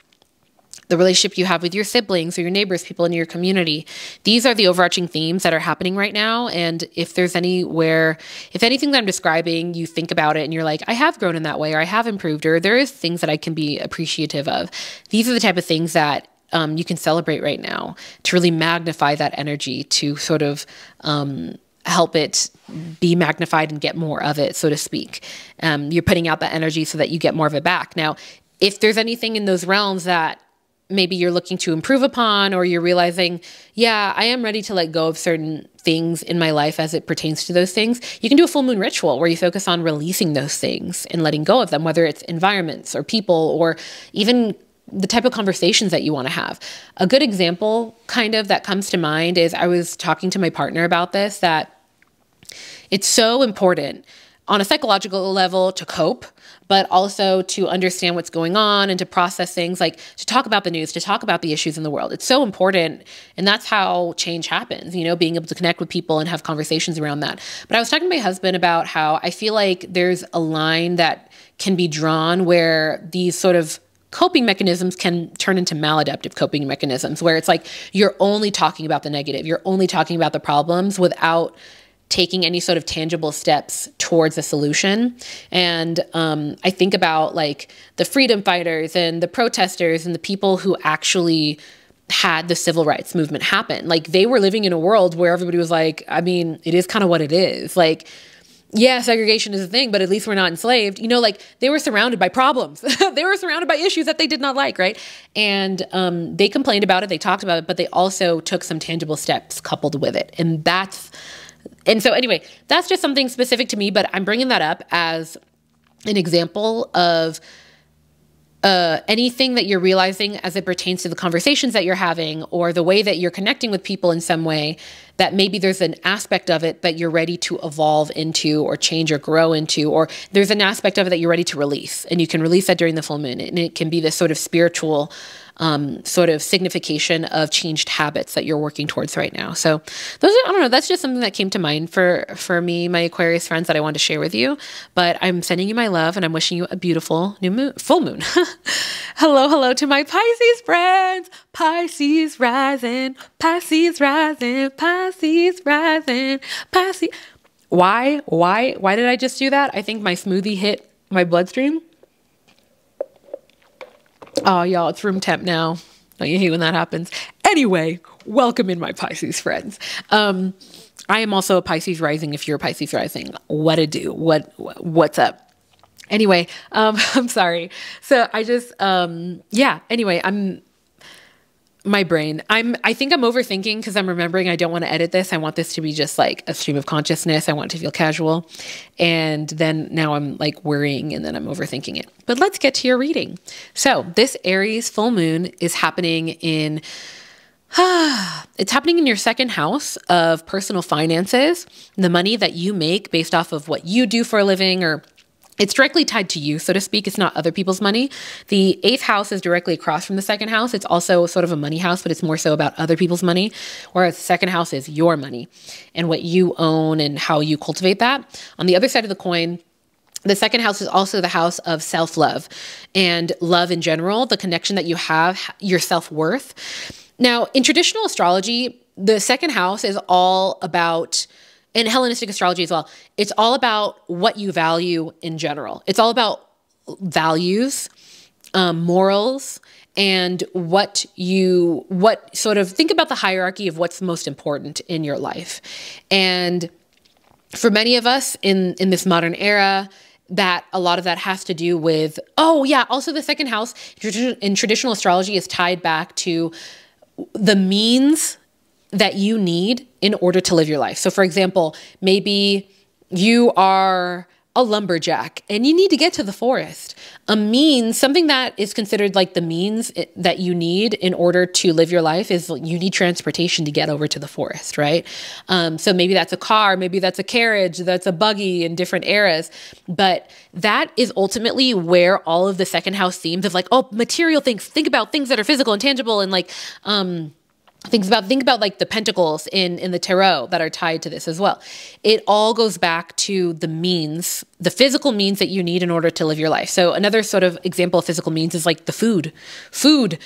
the relationship you have with your siblings or your neighbors, people in your community. These are the overarching themes that are happening right now. And if there's if anything that I'm describing, you think about it and you're like, I have grown in that way, or I have improved, or there is things that I can be appreciative of. These are the type of things that you can celebrate right now to really magnify that energy, to sort of help it be magnified and get more of it, so to speak. You're putting out that energy so that you get more of it back. Now, if there's anything in those realms that maybe you're looking to improve upon, or you're realizing, yeah, I am ready to let go of certain things in my life as it pertains to those things, you can do a full moon ritual where you focus on releasing those things and letting go of them, whether it's environments or people, or even the type of conversations that you want to have. A good example kind of that comes to mind is, I was talking to my partner about this, that it's so important on a psychological level to cope, but also to understand what's going on and to process things, like to talk about the news, to talk about the issues in the world. It's so important. And that's how change happens, you know, being able to connect with people and have conversations around that. But I was talking to my husband about how I feel like there's a line that can be drawn where these sort of coping mechanisms can turn into maladaptive coping mechanisms, where it's like you're only talking about the negative, you're only talking about the problems without taking any sort of tangible steps towards a solution. And I think about like the freedom fighters and the protesters and the people who actually had the civil rights movement happen. Like, they were living in a world where everybody was like, I mean, it is kind of what it is. Like, yeah, segregation is a thing, but at least we're not enslaved. You know, like, they were surrounded by problems. They were surrounded by issues that they did not like, right? And they complained about it, they talked about it, but they also took some tangible steps coupled with it. And so anyway, that's just something specific to me, but I'm bringing that up as an example of anything that you're realizing as it pertains to the conversations that you're having, or the way that you're connecting with people in some way, that maybe there's an aspect of it that you're ready to evolve into or change or grow into, or there's an aspect of it that you're ready to release, and you can release that during the full moon. And it can be this sort of spiritual sort of signification of changed habits that you're working towards right now. So those are, I don't know, that's just something that came to mind for me, my Aquarius friends, that I wanted to share with you. But I'm sending you my love, and I'm wishing you a beautiful full moon. Hello to my Pisces friends. Pisces rising, Pisces rising, Pisces rising, Pisces. Why did I just do that? I think my smoothie hit my bloodstream. Oh, y'all, it's room temp now. Don't you hate when that happens? Anyway, welcome in, my Pisces friends. I am also a Pisces rising. If you're a Pisces rising, what a do? What's up? Anyway, I'm sorry. So I just, yeah, anyway, my brain. I think I'm overthinking because I'm remembering I don't want to edit this. I want this to be just like a stream of consciousness. I want it to feel casual. And then now I'm like worrying, and then I'm overthinking it. But let's get to your reading. So this Aries full moon is happening in, it's happening in your second house of personal finances, the money that you make based off of what you do for a living, or it's directly tied to you, so to speak. It's not other people's money. The 8th house is directly across from the 2nd house. It's also sort of a money house, but it's more so about other people's money, whereas the 2nd house is your money and what you own and how you cultivate that. On the other side of the coin, the 2nd house is also the house of self-love and love in general, the connection that you have, your self-worth. Now, in traditional astrology, the 2nd house is all about, in Hellenistic astrology as well, it's all about what you value in general. It's all about values, morals, and what sort of, think about the hierarchy of what's most important in your life. And for many of us in this modern era, that a lot of that has to do with, oh yeah, also the 2nd house in traditional astrology is tied back to the means that you need in order to live your life. So for example, maybe you are a lumberjack and you need to get to the forest. A means, something that is considered like the means that you need in order to live your life, is you need transportation to get over to the forest, right? So maybe that's a car, maybe that's a carriage, that's a buggy in different eras. But that is ultimately where all of the 2nd house themes of like, oh, material things, think about things that are physical and tangible, and like, think about like the pentacles in the tarot that are tied to this as well. It all goes back to the means, the physical means that you need in order to live your life. So another sort of example of physical means is like the food. Food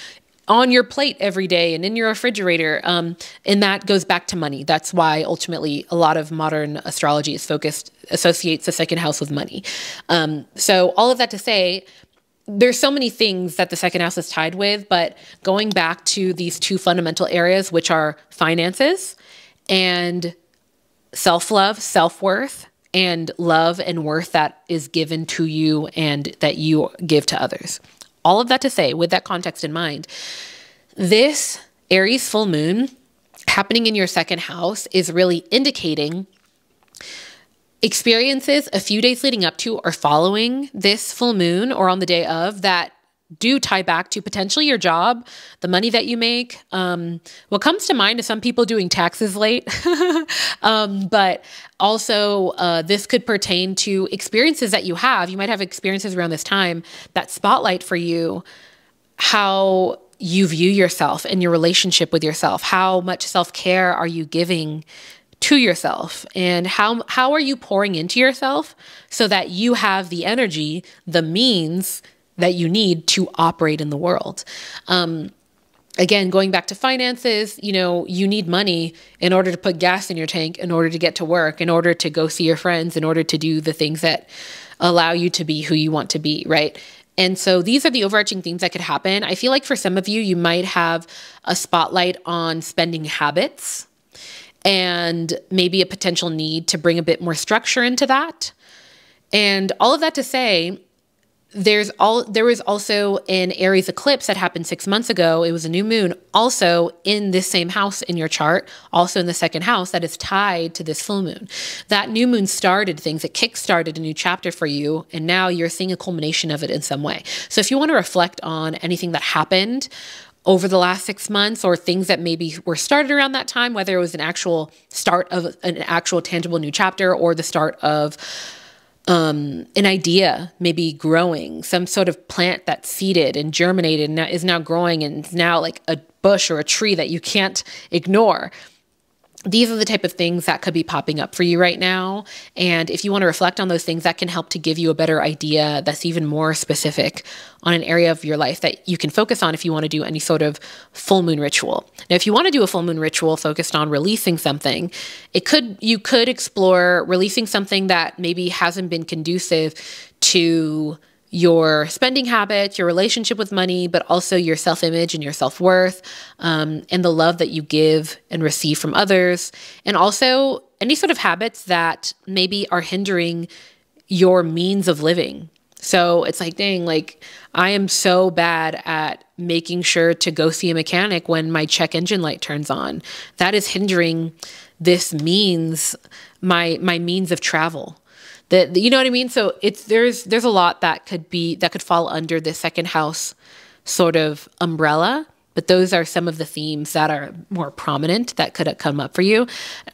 on your plate every day and in your refrigerator. And that goes back to money. That's why ultimately a lot of modern astrology is associates the second house with money. So all of that to say, there's so many things that the second house is tied with, but going back to these two fundamental areas, which are finances and self-love, self-worth, and love and worth that is given to you and that you give to others. All of that to say, with that context in mind, this Aries full moon happening in your second house is really indicating experiences a few days leading up to or following this full moon or on the day of that do tie back to potentially your job, the money that you make. What comes to mind is some people doing taxes late, but also this could pertain to experiences that you have. You might have experiences around this time that spotlight for you how you view yourself and your relationship with yourself. How much self-care are you giving to yourself, and how are you pouring into yourself so that you have the energy, the means that you need to operate in the world. Again, going back to finances, you know, you need money in order to put gas in your tank, in order to get to work, in order to go see your friends, in order to do the things that allow you to be who you want to be, right? And so these are the overarching things that could happen. I feel like for some of you, you might have a spotlight on spending habits and maybe a potential need to bring a bit more structure into that. And all of that to say, there was also an Aries eclipse that happened 6 months ago. It was a new moon also in this same house in your chart, also in the second house, that is tied to this full moon. That new moon started things. It kickstarted a new chapter for you, and now you're seeing a culmination of it in some way. So if you want to reflect on anything that happened over the last 6 months, or things that maybe were started around that time, whether it was an actual start of an actual tangible new chapter or the start of an idea maybe growing, some sort of plant that's seeded and germinated and is now growing and is now like a bush or a tree that you can't ignore. These are the type of things that could be popping up for you right now. And if you want to reflect on those things, that can help to give you a better idea that's even more specific on an area of your life that you can focus on if you want to do any sort of full moon ritual. Now, if you want to do a full moon ritual focused on releasing something, you could explore releasing something that maybe hasn't been conducive to your spending habits, your relationship with money, but also your self-image and your self-worth, and the love that you give and receive from others. And also any sort of habits that maybe are hindering your means of living. So it's like, dang, like I am so bad at making sure to go see a mechanic when my check engine light turns on. That is hindering this means, my means of travel. You know what I mean? So there's a lot that could fall under the second house sort of umbrella, but those are some of the themes that are more prominent that could come up for you.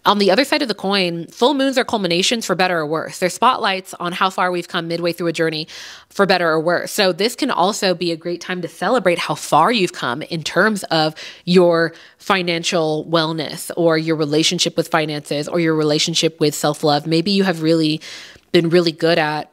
On the other side of the coin, full moons are culminations for better or worse. They're spotlights on how far we've come midway through a journey for better or worse. So this can also be a great time to celebrate how far you've come in terms of your financial wellness or your relationship with finances or your relationship with self-love. Maybe you have been really good at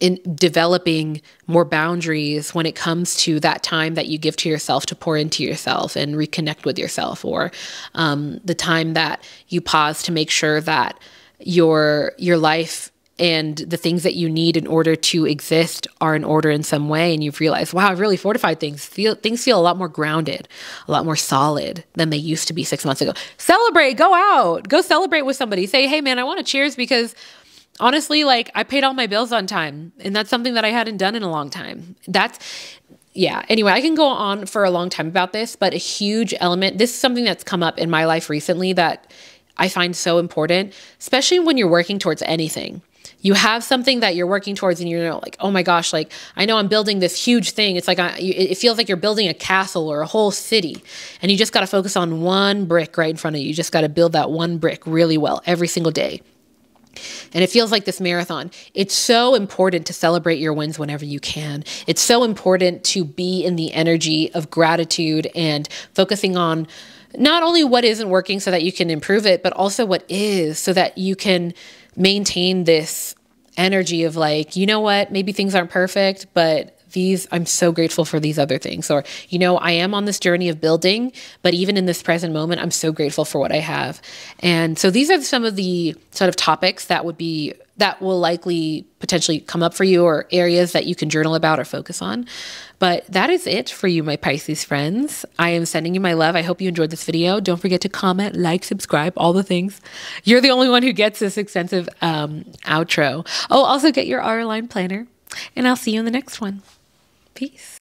in developing more boundaries when it comes to that time that you give to yourself to pour into yourself and reconnect with yourself, or the time that you pause to make sure that your life and the things that you need in order to exist are in order in some way. And you've realized, wow, I've really fortified things. Things feel a lot more grounded, a lot more solid than they used to be 6 months ago. Celebrate, go out, go celebrate with somebody. Say, hey man, I want to cheers because honestly, like I paid all my bills on time, and that's something that I hadn't done in a long time. Yeah. Anyway, I can go on for a long time about this, but a huge element, this is something that's come up in my life recently that I find so important, especially when you're working towards anything. You have something that you're working towards and you're like, oh my gosh, like I know I'm building this huge thing. It's like, it feels like you're building a castle or a whole city, and you just got to focus on one brick right in front of you. You just got to build that one brick really well every single day. And it feels like this marathon. It's so important to celebrate your wins whenever you can. It's so important to be in the energy of gratitude and focusing on not only what isn't working so that you can improve it, but also what is, so that you can maintain this energy of like, you know what, maybe things aren't perfect, but I'm so grateful for these other things. Or, you know, I am on this journey of building, but even in this present moment, I'm so grateful for what I have. And so these are some of the sort of topics that will likely potentially come up for you, or areas that you can journal about or focus on. But that is it for you, my Pisces friends. I am sending you my love. I hope you enjoyed this video. Don't forget to comment, like, subscribe, all the things. You're the only one who gets this extensive outro. Oh, also get your R-Line planner, and I'll see you in the next one. Peace.